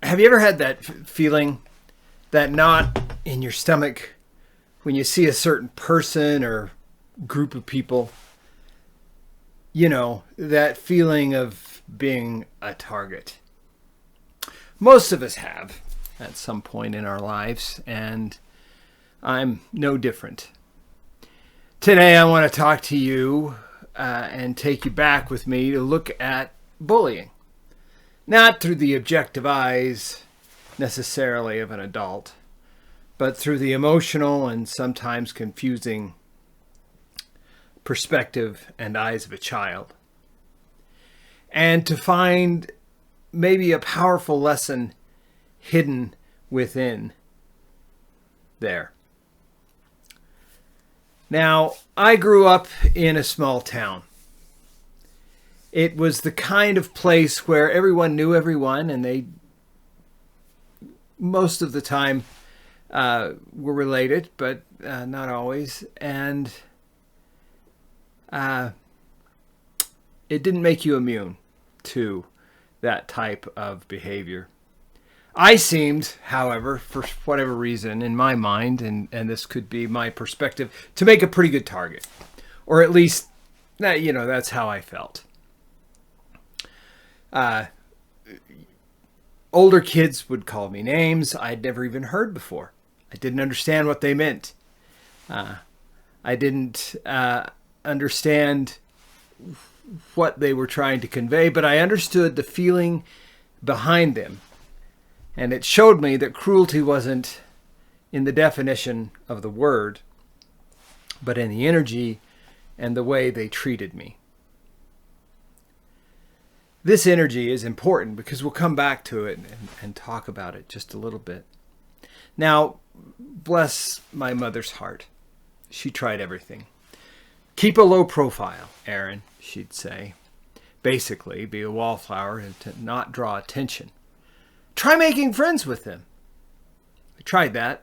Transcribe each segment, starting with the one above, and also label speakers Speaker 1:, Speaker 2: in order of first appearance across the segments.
Speaker 1: Have you ever had that feeling, that knot in your stomach when you see a certain person or group of people? You know, that feeling of being a target. Most of us have at some point in our lives, and I'm no different. Today I want to talk to you and take you back with me to look at bullying. Not through the objective eyes necessarily of an adult, but through the emotional and sometimes confusing perspective and eyes of a child. And to find maybe a powerful lesson hidden within there. Now, I grew up in a small town. It was the kind of place where everyone knew everyone, and they, most of the time, were related, but not always. And it didn't make you immune to that type of behavior. I seemed, however, for whatever reason, in my mind, and this could be my perspective, to make a pretty good target. Or at least, that's how I felt. Older kids would call me names I'd never even heard before. I didn't understand what they meant. I didn't understand what they were trying to convey, but I understood the feeling behind them. And it showed me that cruelty wasn't in the definition of the word, but in the energy and the way they treated me. This energy is important because we'll come back to it and talk about it just a little bit. Now, bless my mother's heart. She tried everything. Keep a low profile, Aaron, she'd say. Basically, be a wallflower and to not draw attention. Try making friends with them. I tried that.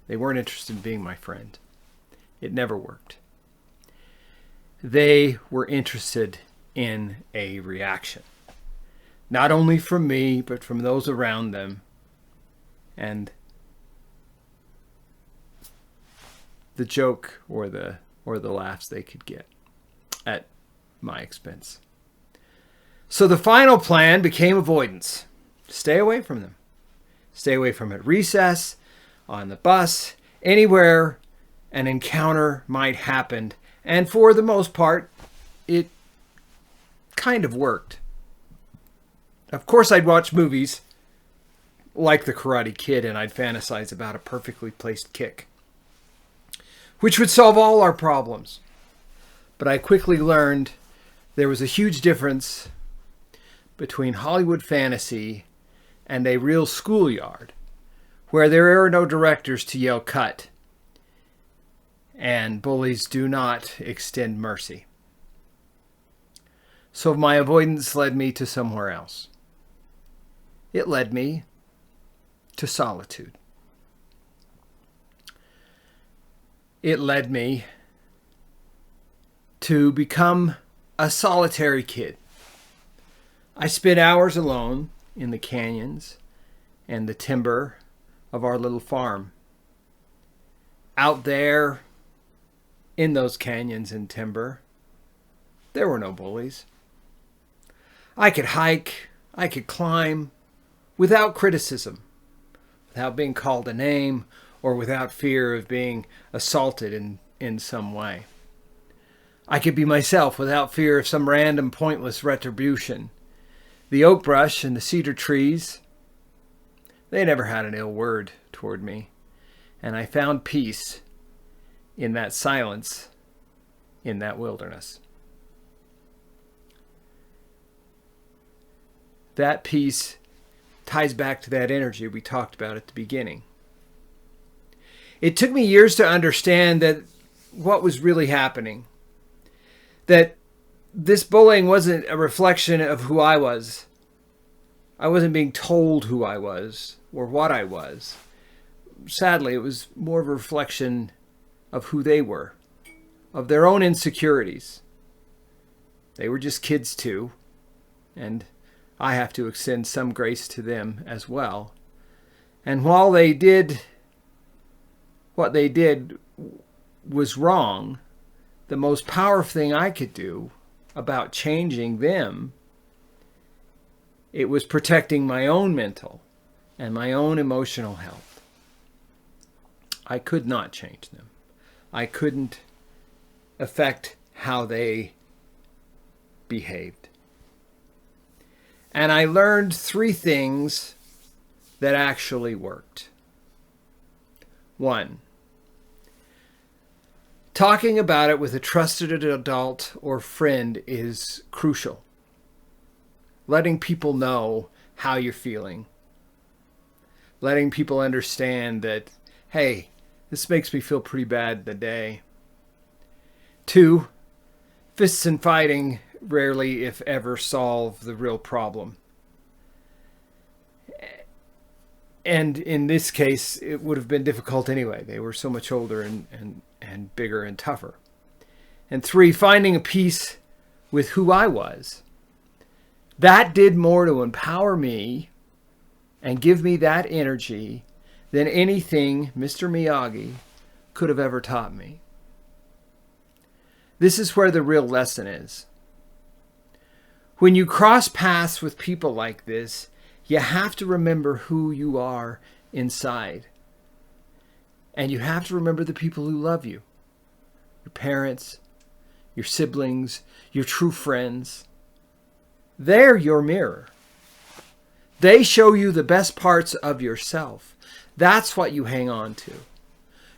Speaker 1: They weren't interested in being my friend. It never worked. They were interested in a reaction. Not only from me, but from those around them. And the joke or the laughs they could get at my expense. So the final plan became avoidance. Stay away from them. Stay away from at recess, on the bus, anywhere an encounter might happen. And for the most part, it kind of worked. Of course, I'd watch movies like The Karate Kid, and I'd fantasize about a perfectly placed kick, which would solve all our problems. But I quickly learned there was a huge difference between Hollywood fantasy and a real schoolyard, where there are no directors to yell cut, and bullies do not extend mercy. So my avoidance led me to somewhere else. It led me to solitude. It led me to become a solitary kid. I spent hours alone in the canyons and the timber of our little farm. Out there in those canyons and timber, there were no bullies. I could hike, I could climb without criticism, without being called a name, or without fear of being assaulted in some way. I could be myself without fear of some random pointless retribution. The oak brush and the cedar trees, they never had an ill word toward me, and I found peace in that silence, in that wilderness. That peace ties back to that energy we talked about at the beginning. It took me years to understand that what was really happening, that this bullying wasn't a reflection of who I was. I wasn't being told who I was or what I was. Sadly, it was more of a reflection of who they were, of their own insecurities. They were just kids too, and I have to extend some grace to them as well. And while they did what they did was wrong, the most powerful thing I could do about changing them, it was protecting my own mental and my own emotional health. I could not change them. I couldn't affect how they behaved. And I learned 3 things that actually worked. 1, talking about it with a trusted adult or friend is crucial. Letting people know how you're feeling. Letting people understand that, hey, this makes me feel pretty bad today. 2, fists and fighting rarely, if ever, solve the real problem. And in this case, it would have been difficult anyway. They were so much older and bigger and tougher. And 3, finding a peace with who I was. That did more to empower me and give me that energy than anything Mr. Miyagi could have ever taught me. This is where the real lesson is. When you cross paths with people like this, you have to remember who you are inside. And you have to remember the people who love you. Your parents, your siblings, your true friends. They're your mirror. They show you the best parts of yourself. That's what you hang on to.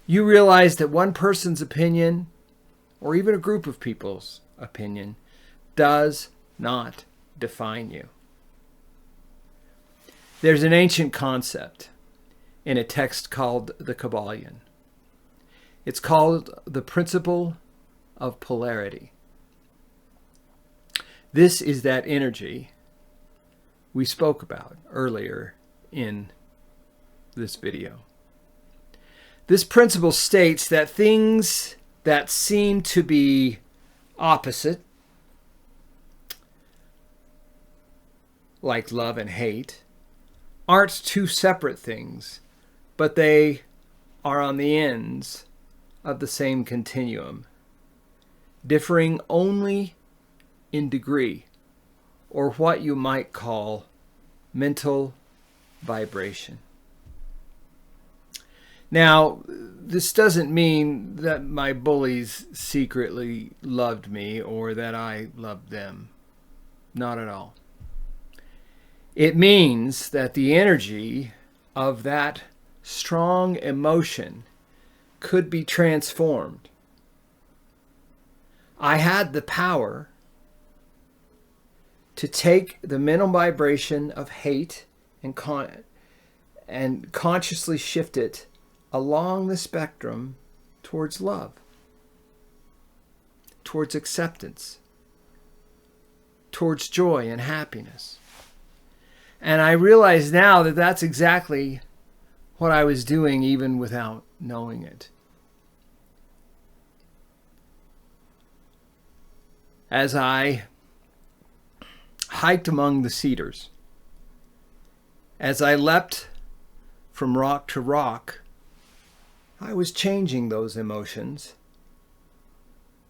Speaker 1: You realize that one person's opinion, or even a group of people's opinion, does not define you. There's an ancient concept in a text called the Kabbalion. It's called the principle of polarity. This is that energy we spoke about earlier in this video. This principle states that things that seem to be opposite, like love and hate, aren't 2 separate things, but they are on the ends of the same continuum, differing only in degree, or what you might call mental vibration. Now, this doesn't mean that my bullies secretly loved me or that I loved them. Not at all. It means that the energy of that strong emotion could be transformed. I had the power to take the mental vibration of hate and consciously shift it along the spectrum towards love, towards acceptance, towards joy and happiness. And I realize now that that's exactly what I was doing even without knowing it. As I hiked among the cedars, as I leapt from rock to rock, I was changing those emotions,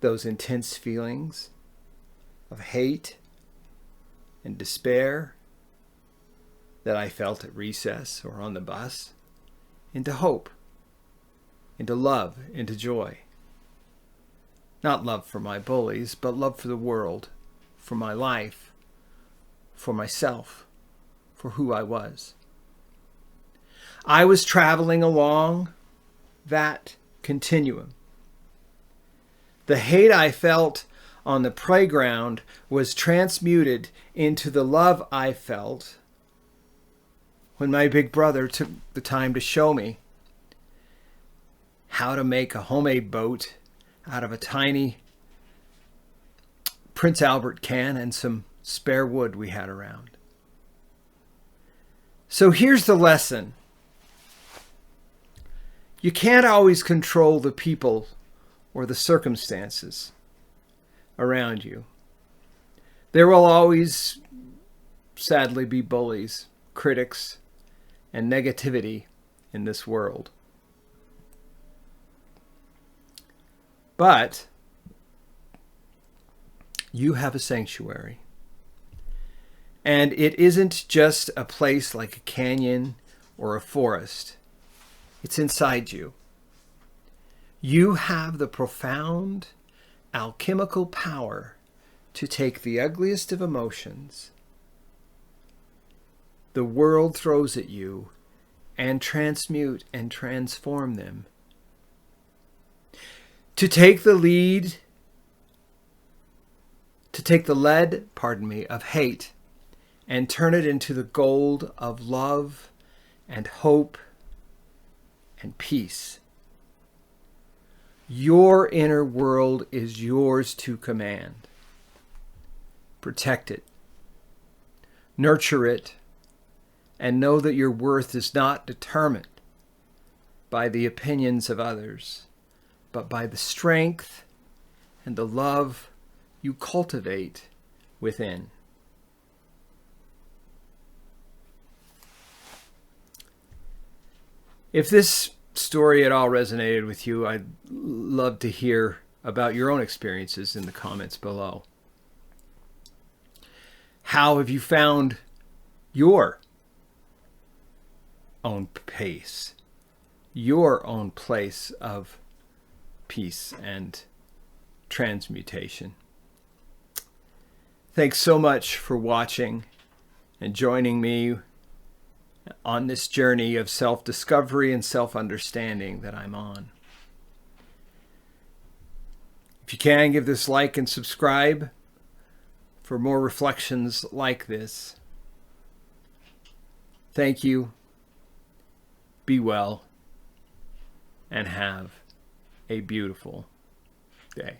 Speaker 1: those intense feelings of hate and despair that I felt at recess or on the bus, into hope, into love, into joy. Not love for my bullies, but love for the world, for my life, for myself, for who I was. I was traveling along that continuum. The hate I felt on the playground was transmuted into the love I felt when my big brother took the time to show me how to make a homemade boat out of a tiny Prince Albert can and some spare wood we had around. So here's the lesson. You can't always control the people or the circumstances around you. There will always sadly be bullies, critics, and negativity in this world. But you have a sanctuary. And it isn't just a place like a canyon or a forest. It's inside you. You have the profound alchemical power to take the ugliest of emotions the world throws at you and transmute and transform them. To take the lead, to take the lead, of hate and turn it into the gold of love and hope and peace. Your inner world is yours to command. Protect it. Nurture it. And know that your worth is not determined by the opinions of others, but by the strength and the love you cultivate within. If this story at all resonated with you, I'd love to hear about your own experiences in the comments below. How have you found your own pace, your own place of peace and transmutation? Thanks so much for watching and joining me on this journey of self-discovery and self-understanding that I'm on. If you can, give this like and subscribe for more reflections like this. Thank you. Be well and have a beautiful day.